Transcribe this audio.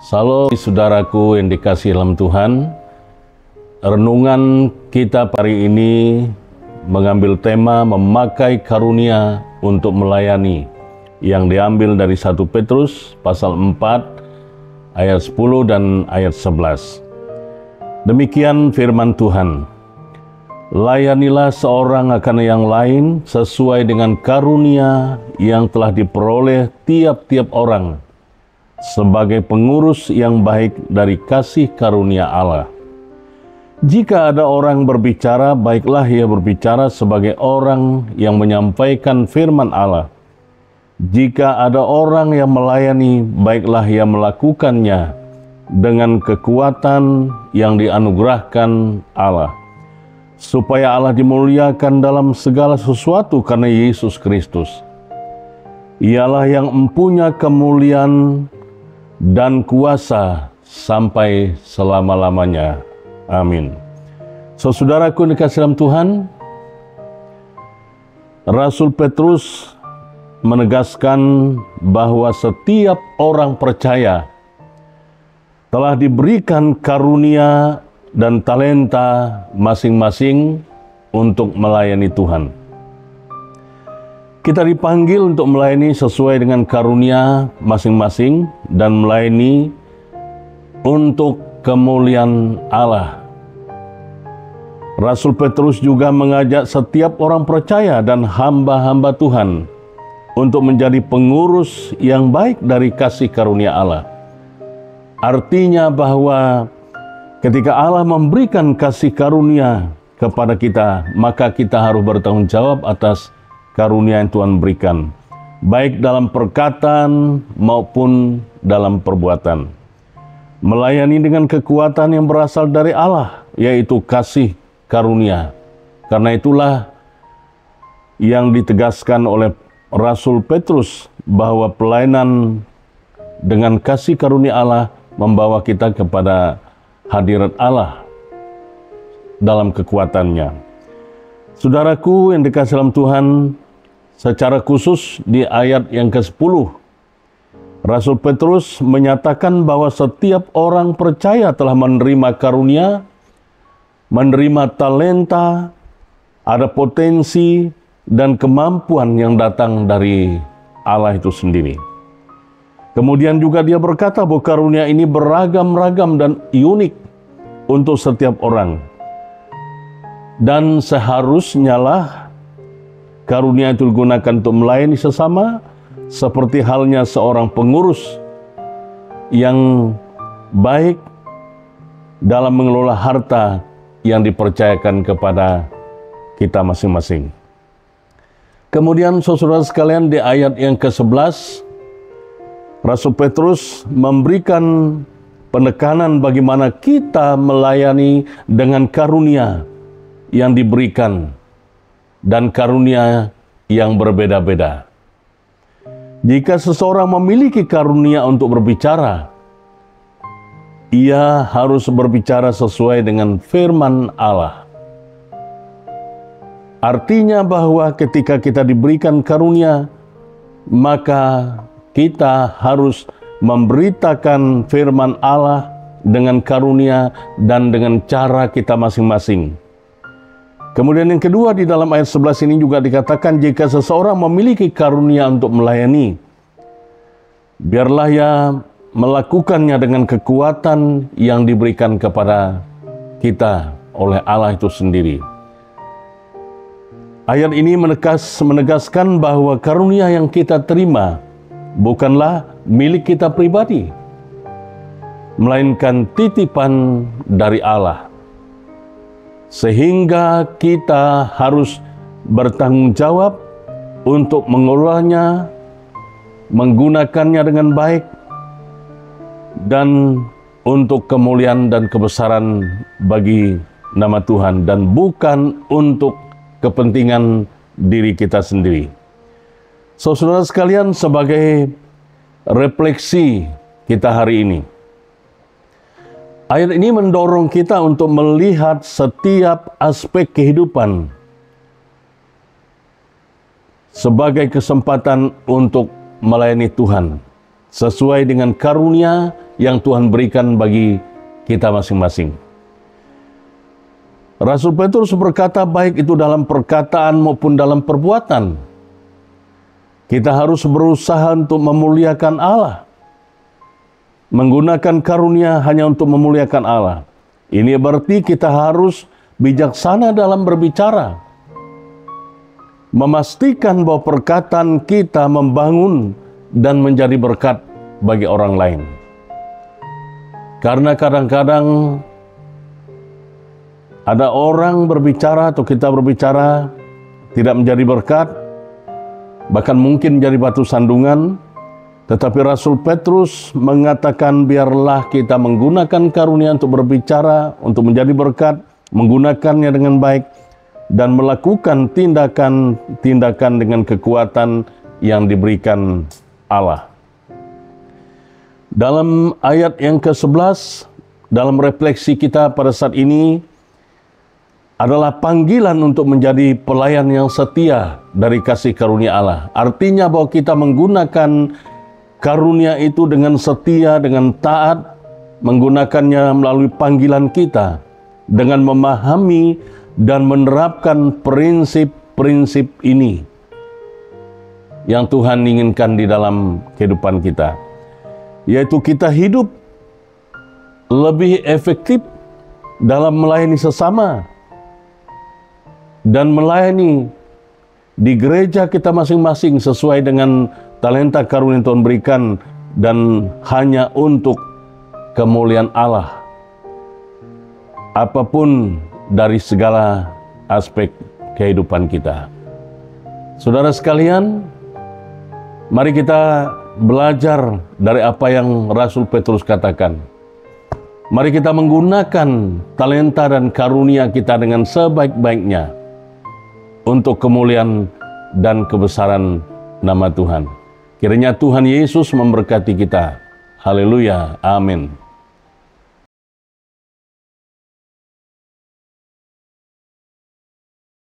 Salam saudaraku yang dikasihi dalam Tuhan. Renungan kita hari ini mengambil tema memakai karunia untuk melayani yang diambil dari 1 Petrus pasal 4 ayat 10 dan ayat 11. Demikian firman Tuhan. Layanilah seorang akan yang lain sesuai dengan karunia yang telah diperoleh tiap-tiap orang sebagai pengurus yang baik dari kasih karunia Allah. Jika ada orang berbicara, baiklah ia berbicara sebagai orang yang menyampaikan firman Allah. Jika ada orang yang melayani, baiklah ia melakukannya dengan kekuatan yang dianugerahkan Allah, supaya Allah dimuliakan dalam segala sesuatu karena Yesus Kristus. Ialah yang mempunyai kemuliaan dan kuasa sampai selama-lamanya. Amin. Saudaraku dikasihi dalam Tuhan, Rasul Petrus menegaskan bahwa setiap orang percaya telah diberikan karunia dan talenta masing-masing untuk melayani Tuhan. Kita dipanggil untuk melayani sesuai dengan karunia masing-masing dan melayani untuk kemuliaan Allah. Rasul Petrus juga mengajak setiap orang percaya dan hamba-hamba Tuhan untuk menjadi pengurus yang baik dari kasih karunia Allah. Artinya bahwa ketika Allah memberikan kasih karunia kepada kita, maka kita harus bertanggung jawab atas karunia yang Tuhan berikan, baik dalam perkataan maupun dalam perbuatan. Melayani dengan kekuatan yang berasal dari Allah, yaitu kasih karunia. Karena itulah yang ditegaskan oleh Rasul Petrus bahwa pelayanan dengan kasih karunia Allah membawa kita kepada hadirat Allah dalam kekuatannya. Saudaraku yang dikasihi dalam Tuhan, secara khusus di ayat yang ke-10, Rasul Petrus menyatakan bahwa setiap orang percaya telah menerima karunia, menerima talenta, ada potensi dan kemampuan yang datang dari Allah itu sendiri. Kemudian juga dia berkata bahwa karunia ini beragam-ragam dan unik untuk setiap orang. Dan seharusnya lah karunia itu digunakan untuk melayani sesama, seperti halnya seorang pengurus yang baik dalam mengelola harta yang dipercayakan kepada kita masing-masing. Kemudian saudara sekalian, di ayat yang ke-11, Rasul Petrus memberikan penekanan bagaimana kita melayani dengan karunia yang diberikan dan karunia yang berbeda-beda. Jika seseorang memiliki karunia untuk berbicara, ia harus berbicara sesuai dengan firman Allah. Artinya bahwa ketika kita diberikan karunia, maka kita harus memberitakan firman Allah dengan karunia dan dengan cara kita masing-masing. Kemudian yang kedua, di dalam ayat 11 ini juga dikatakan, jika seseorang memiliki karunia untuk melayani, biarlah ia melakukannya dengan kekuatan yang diberikan kepada kita oleh Allah itu sendiri. Ayat ini menegaskan bahwa karunia yang kita terima bukanlah milik kita pribadi, melainkan titipan dari Allah. Sehingga kita harus bertanggung jawab untuk mengelolanya, menggunakannya dengan baik, dan untuk kemuliaan dan kebesaran bagi nama Tuhan, dan bukan untuk kepentingan diri kita sendiri. Saudara sekalian, sebagai refleksi kita hari ini, ayat ini mendorong kita untuk melihat setiap aspek kehidupan sebagai kesempatan untuk melayani Tuhan, sesuai dengan karunia yang Tuhan berikan bagi kita masing-masing. Rasul Petrus berkata, baik itu dalam perkataan maupun dalam perbuatan, kita harus berusaha untuk memuliakan Allah. Menggunakan karunia hanya untuk memuliakan Allah. Ini berarti kita harus bijaksana dalam berbicara. Memastikan bahwa perkataan kita membangun dan menjadi berkat bagi orang lain. Karena kadang-kadang ada orang berbicara atau kita berbicara tidak menjadi berkat, bahkan mungkin menjadi batu sandungan. Tetapi Rasul Petrus mengatakan, biarlah kita menggunakan karunia untuk berbicara, untuk menjadi berkat, menggunakannya dengan baik, dan melakukan tindakan-tindakan dengan kekuatan yang diberikan Allah. Dalam ayat yang ke-11, dalam refleksi kita pada saat ini, adalah panggilan untuk menjadi pelayan yang setia dari kasih karunia Allah. Artinya bahwa kita menggunakan karunia itu dengan setia, dengan taat, menggunakannya melalui panggilan kita, dengan memahami dan menerapkan prinsip-prinsip ini yang Tuhan inginkan di dalam kehidupan kita. Yaitu kita hidup lebih efektif dalam melayani sesama dan melayani di gereja kita masing-masing sesuai dengan talenta karunia yang Tuhan berikan dan hanya untuk kemuliaan Allah. Apapun dari segala aspek kehidupan kita. Saudara sekalian, mari kita belajar dari apa yang Rasul Petrus katakan. Mari kita menggunakan talenta dan karunia kita dengan sebaik-baiknya untuk kemuliaan dan kebesaran nama Tuhan. Kiranya Tuhan Yesus memberkati kita. Haleluya. Amin.